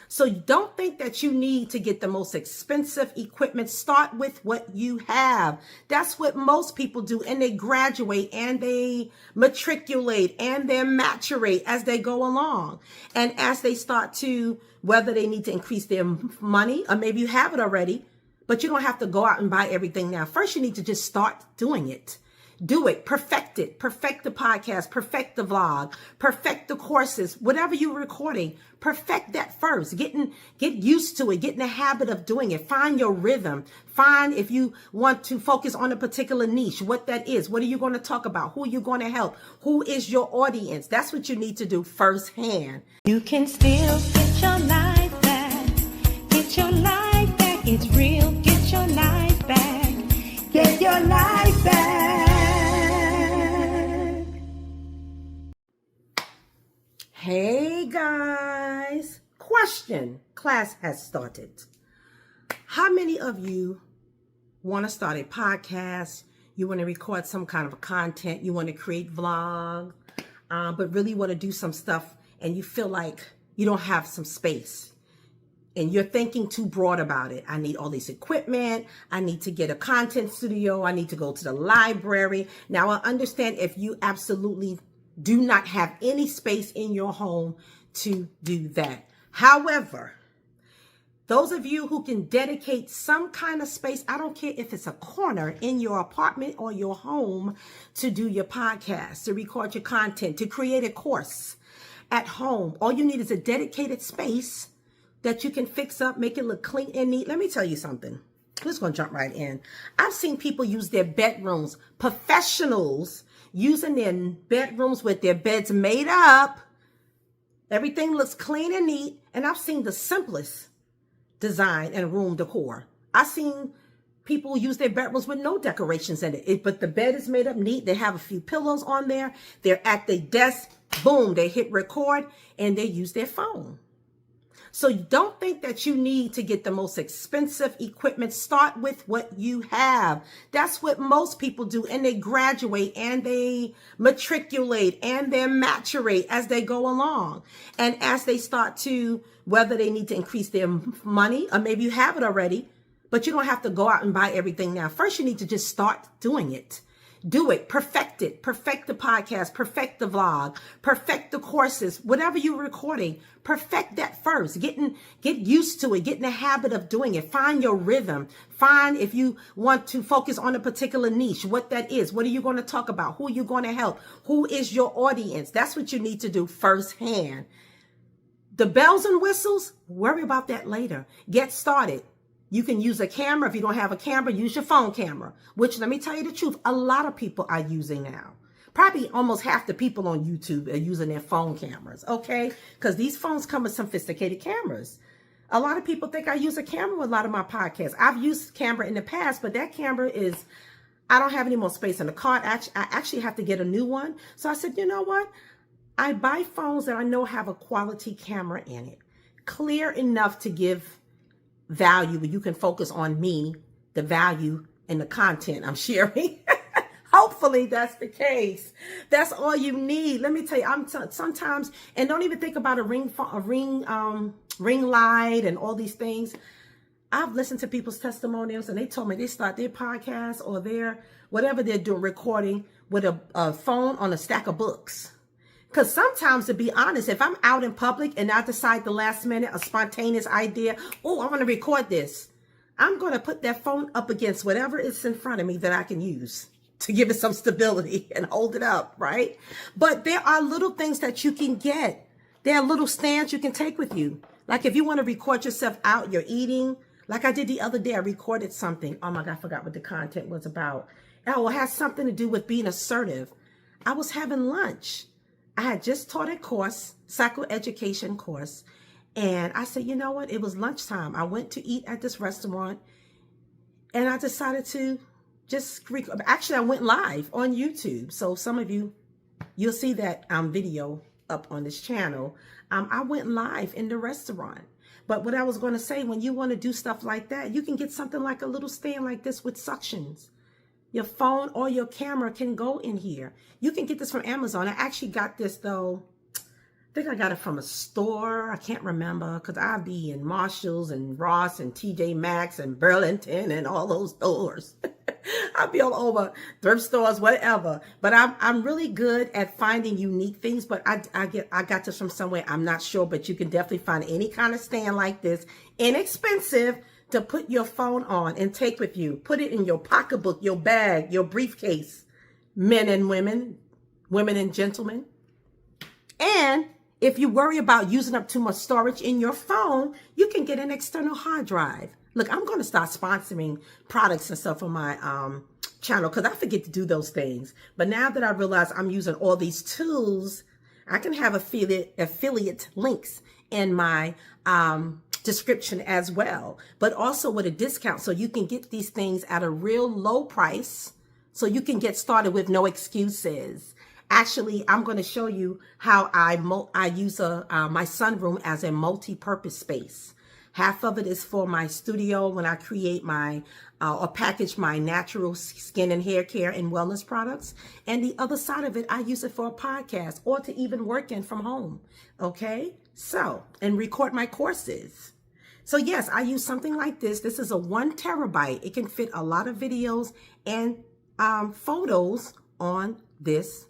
So don't think that you need to get the most expensive equipment. Start with what you have. That's what most people do. And they graduate and they matriculate and they maturate as they go along. And as they start to, whether they need to increase their money, or maybe you have it already, but you don't have to go out and buy everything now. First, you need to just start doing it. Do it, perfect it, perfect the podcast, perfect the vlog, perfect the courses, whatever you're recording, perfect that first. Get used to it, get in the habit of doing it. Find your rhythm. Find if you want to focus on a particular niche, what that is. What are you going to talk about? Who are you going to help? Who is your audience? That's what you need to do firsthand. You can still get your life back. Get your life back. It's real. Get your life back. Get your life back. Hey guys, question. Class has started. How many of you want to start a podcast? You want to record some kind of content? You want to create vlog, but really want to do some stuff and you feel like you don't have some space and you're thinking too broad about it. I need all this equipment. I need to get a content studio. I need to go to the library. Now I understand if you absolutely do not have any space in your home to do that. However, those of you who can dedicate some kind of space, I don't care if it's a corner in your apartment or your home, to do your podcast, to record your content, to create a course at home. All you need is a dedicated space that you can fix up, make it look clean and neat. Let me tell you something. I'm just going to jump right in. I've seen people use their bedrooms, professionals using their bedrooms with their beds made up. Everything looks clean and neat. And I've seen the simplest design and room decor. I've seen people use their bedrooms with no decorations in it, but the bed is made up neat. They have a few pillows on there. They're at their desk. Boom, they hit record and they use their phone. So don't think that you need to get the most expensive equipment. Start with what you have. That's what most people do. And they graduate and they matriculate and they maturate as they go along. And as they start to, whether they need to increase their money, or maybe you have it already, but you don't have to go out and buy everything now. First, you need to just start doing it. Do it, perfect it, perfect the podcast, perfect the vlog, perfect the courses, whatever you're recording, perfect that first. Get used to it, get in the habit of doing it. Find your rhythm. Find if you want to focus on a particular niche, what that is. What are you going to talk about? Who are you going to help? Who is your audience? That's what you need to do firsthand. The bells and whistles, worry about that later. Get started. You can use a camera. If you don't have a camera, use your phone camera, which, let me tell you the truth, a lot of people are using now. Probably almost half the people on YouTube are using their phone cameras, okay? Because these phones come with sophisticated cameras. A lot of people think I use a camera with a lot of my podcasts. I've used camera in the past, but that camera is, I don't have any more space in the car. I actually have to get a new one. So I said, you know what? I buy phones that I know have a quality camera in it, clear enough to give value, but you can focus on me, the value and the content I'm sharing. Hopefully that's the case. That's all you need. Let me tell you, sometimes, and don't even think about a ring light and all these things. I've listened to people's testimonials and they told me they start their podcast or their whatever they're doing, recording with a phone on a stack of books. Because sometimes, to be honest, if I'm out in public and I decide the last minute, a spontaneous idea, oh, I want to record this, I'm going to put that phone up against whatever is in front of me that I can use to give it some stability and hold it up, right? But there are little things that you can get. There are little stands you can take with you. Like if you want to record yourself out, you're eating. Like I did the other day, I recorded something. Oh my God, I forgot what the content was about. Oh, it has something to do with being assertive. I was having lunch. I had just taught a course, psychoeducation course, and I said, you know what? It was lunchtime. I went to eat at this restaurant, and I decided to just actually, I went live on YouTube. So some of you, you'll see that video up on this channel. I went live in the restaurant. But what I was going to say, when you want to do stuff like that, you can get something like a little stand like this with suctions. Your phone or your camera can go in here. You can get this from Amazon. I actually got this, though. I think I got it from a store. I can't remember because I'll be in Marshalls and Ross and TJ Maxx and Burlington and all those stores. I'll be all over thrift stores, whatever. But I'm really good at finding unique things. But I got this from somewhere. I'm not sure, but you can definitely find any kind of stand like this, inexpensive, to put your phone on and take with you. Put it in your pocketbook, your bag, your briefcase. Men and women, women and gentlemen. And if you worry about using up too much storage in your phone, you can get an external hard drive. Look, I'm going to start sponsoring products and stuff on my channel because I forget to do those things. But now that I realize I'm using all these tools, I can have affiliate links in my description as well, but also with a discount so you can get these things at a real low price so you can get started with no excuses. Actually, I'm going to show you how I use my sunroom as a multi-purpose space. Half of it is for my studio when I create my or package my natural skin and hair care and wellness products. And the other side of it, I use it for a podcast or to even work in from home. Okay, so, and record my courses. So yes, I use something like this. This is a 1 terabyte. It can fit a lot of videos and photos on this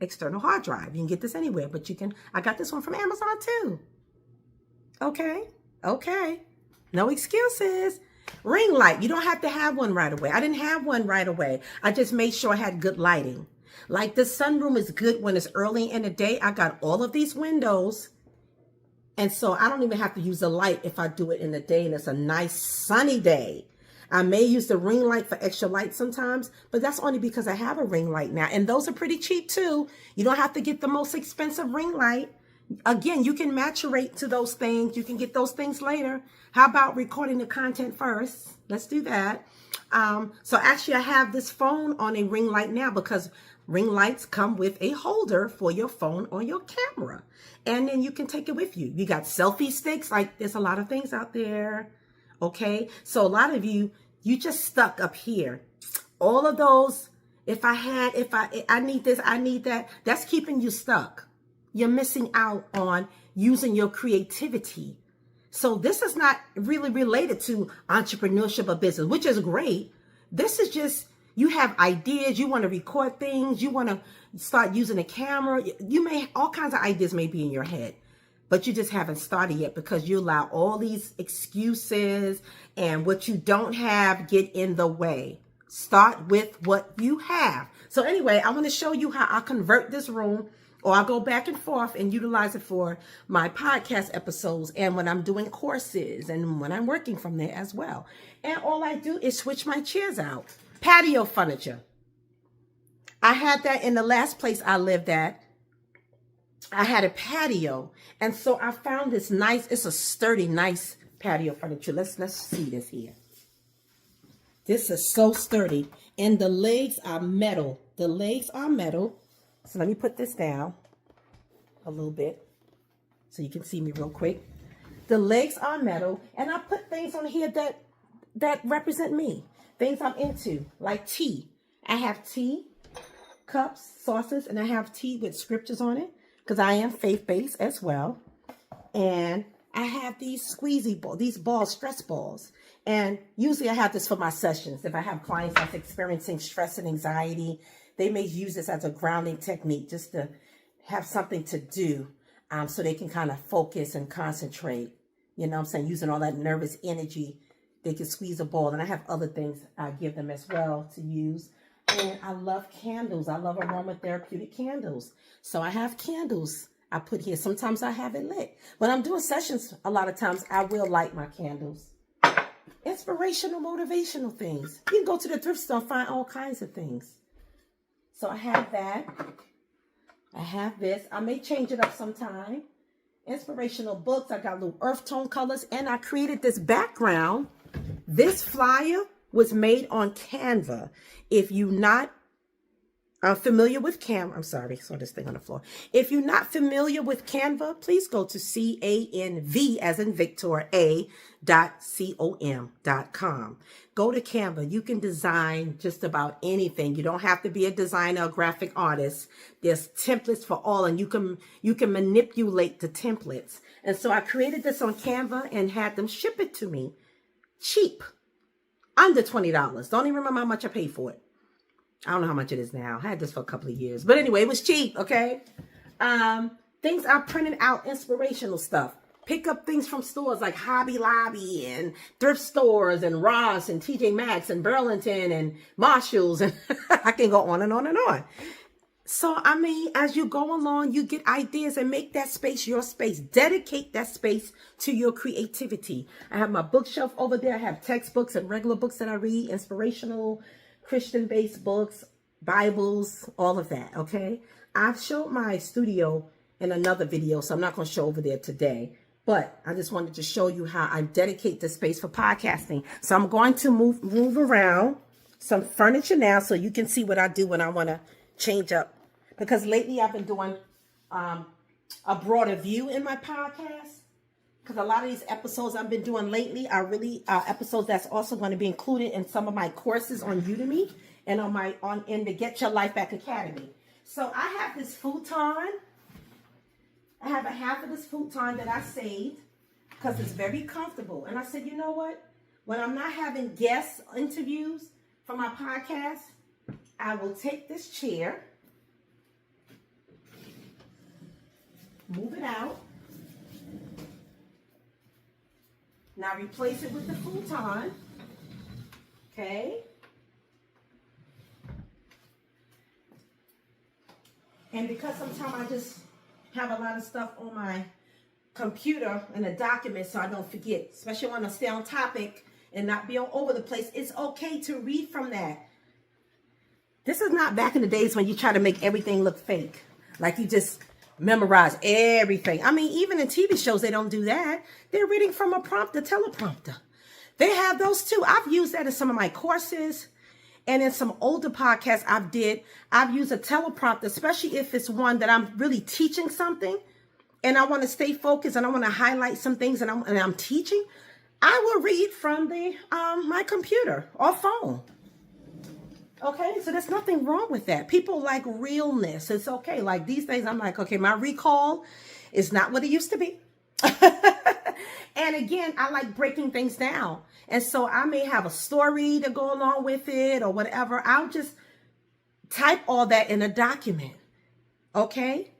external hard drive. You can get this anywhere, but I got this one from Amazon too. Okay. No excuses. Ring light. You don't have to have one right away. I didn't have one right away. I just made sure I had good lighting. Like this sunroom is good when it's early in the day. I got all of these windows. And so I don't even have to use the light if I do it in the day and it's a nice sunny day. I may use the ring light for extra light sometimes, but that's only because I have a ring light now. And those are pretty cheap too. You don't have to get the most expensive ring light. Again, you can maturate to those things. You can get those things later. How about recording the content first? Let's do that. So actually I have this phone on a ring light now because ring lights come with a holder for your phone or your camera. And then you can take it with you. You got selfie sticks. Like there's a lot of things out there. Okay. So a lot of you just stuck up here. All of those, I need this, I need that. That's keeping you stuck. You're missing out on using your creativity. So this is not really related to entrepreneurship or business, which is great. This is just, you have ideas, you want to record things, you want to start using a camera. All kinds of ideas may be in your head, but you just haven't started yet because you allow all these excuses and what you don't have get in the way. Start with what you have. So anyway, I want to show you how I convert this room, or I'll go back and forth and utilize it for my podcast episodes and when I'm doing courses and when I'm working from there as well. And all I do is switch my chairs out. Patio furniture. I had that in the last place I lived at. I had a patio. And so I found this nice, it's a sturdy, nice patio furniture. Let's see this here. This is so sturdy. And the legs are metal. The legs are metal. So let me put this down a little bit so you can see me real quick. The legs are metal, and I put things on here that represent me, things I'm into, like tea. I have tea, cups, saucers, and I have tea with scriptures on it because I am faith-based as well. And I have these squeezy balls, these balls, stress balls. And usually I have this for my sessions. If I have clients that's experiencing stress and anxiety, they may use this as a grounding technique just to have something to do so they can kind of focus and concentrate. You know what I'm saying? Using all that nervous energy, they can squeeze a ball. And I have other things I give them as well to use. And I love candles. I love aromatherapeutic candles. So I have candles I put here. Sometimes I have it lit. When I'm doing sessions, a lot of times I will light my candles. Inspirational, motivational things. You can go to the thrift store and find all kinds of things. So I have that. I have this. I may change it up sometime. Inspirational books. I got little earth tone colors. And I created this background. This flyer was made on Canva. If you're not familiar with Canva, I'm sorry, saw this thing on the floor. If you're not familiar with Canva, please go to CANV as in Victor A.com. Go to Canva. You can design just about anything. You don't have to be a designer or graphic artist. There's templates for all, and you can manipulate the templates. And so I created this on Canva and had them ship it to me cheap, under $20. Don't even remember how much I paid for it. I don't know how much it is now. I had this for a couple of years. But anyway, it was cheap, okay? Things I printed out, inspirational stuff. Pick up things from stores like Hobby Lobby and thrift stores and Ross and TJ Maxx and Burlington and Marshalls. And I can go on and on and on. So, I mean, as you go along, you get ideas and make that space your space. Dedicate that space to your creativity. I have my bookshelf over there. I have textbooks and regular books that I read, inspirational, Christian-based books, Bibles, all of that, okay? I've showed my studio in another video, so I'm not going to show over there today. But I just wanted to show you how I dedicate the space for podcasting. So I'm going to move around some furniture now so you can see what I do when I want to change up. Because lately I've been doing a broader view in my podcast. Because a lot of these episodes I've been doing lately are really episodes that's also going to be included in some of my courses on Udemy and in the Get Your Life Back Academy. So I have this futon. I have a half of this futon that I saved because it's very comfortable. And I said, you know what? When I'm not having guest interviews for my podcast, I will take this chair, move it out. Now replace it with the futon, okay? And because sometimes I just have a lot of stuff on my computer and a document so I don't forget, especially when I stay on topic and not be all over the place, it's okay to read from that. This is not back in the days when you try to make everything look fake, like you just memorize everything. I mean, even in TV shows, they don't do that. They're reading from a prompter, teleprompter. They have those too. I've used that in some of my courses and in some older podcasts I've used a teleprompter, especially if it's one that I'm really teaching something and I want to stay focused and I want to highlight some things and I'm teaching. I will read from my computer or phone. Okay, so there's nothing wrong with that. People like realness. It's okay. Like these days, I'm like, okay, my recall is not what it used to be. And again, I like breaking things down. And so I may have a story to go along with it or whatever. I'll just type all that in a document. Okay?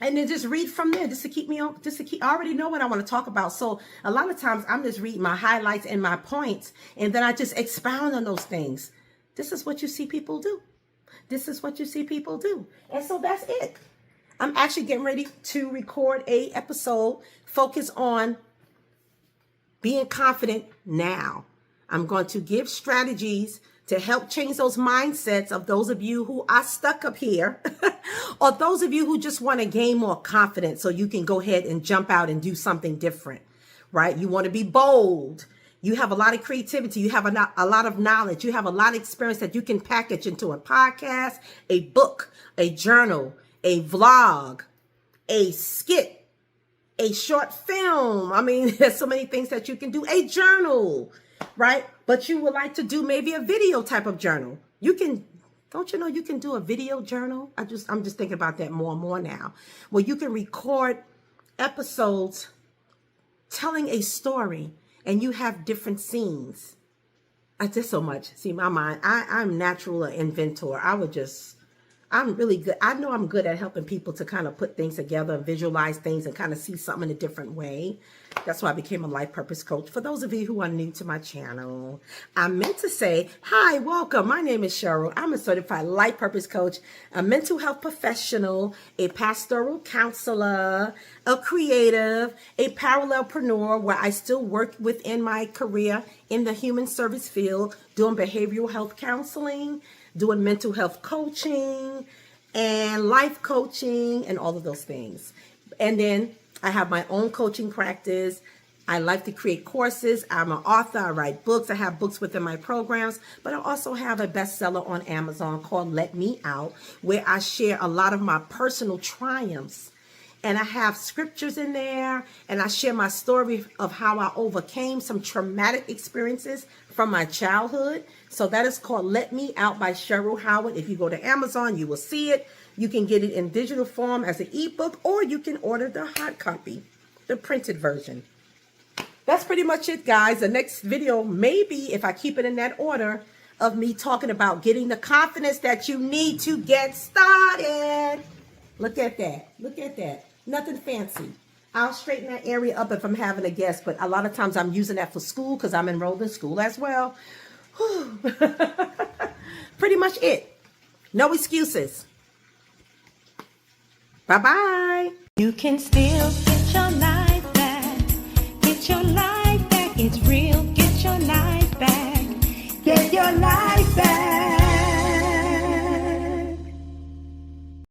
And then just read from there just to keep me on, I already know what I want to talk about. So a lot of times I'm just reading my highlights and my points, and then I just expound on those things. This is what you see people do. This is what you see people do. And so that's it. I'm actually getting ready to record a episode focused on being confident now. I'm going to give strategies to help change those mindsets of those of you who are stuck up here or those of you who just want to gain more confidence so you can go ahead and jump out and do something different, right? You want to be bold. You have a lot of creativity. You have a lot of knowledge. You have a lot of experience that you can package into a podcast, a book, a journal, a vlog, a skit, a short film. I mean, there's so many things that you can do. A journal, right? But you would like to do maybe a video type of journal. You can, don't you know you can do a video journal? I'm just thinking about that more and more now. Where you can record episodes telling a story and you have different scenes. I just so much. See, my mind, I'm natural inventor. I'm really good. I know I'm good at helping people to kind of put things together and visualize things and kind of see something in a different way. That's why I became a life purpose coach. For those of you who are new to my channel, I meant to say, hi, welcome. My name is Cheryl. I'm a certified life purpose coach, a mental health professional, a pastoral counselor, a creative, a parallelpreneur where I still work within my career in the human service field, doing behavioral health counseling, doing mental health coaching and life coaching and all of those things. And then I have my own coaching practice. I like to create courses. I'm an author. I write books. I have books within my programs, but I also have a bestseller on Amazon called Let Me Out, where I share a lot of my personal triumphs. And I have scriptures in there, and I share my story of how I overcame some traumatic experiences from my childhood. So that is called Let Me Out by Cheryl Howard. If you go to Amazon, you will see it. You can get it in digital form as an ebook, or you can order the hard copy, the printed version. That's pretty much it, guys. The next video, maybe if I keep it in that order, of me talking about getting the confidence that you need to get started. Look at that. Look at that. Nothing fancy. I'll straighten that area up if I'm having a guest, but a lot of times I'm using that for school because I'm enrolled in school as well. Pretty much it. No excuses. Bye-bye. You can still get your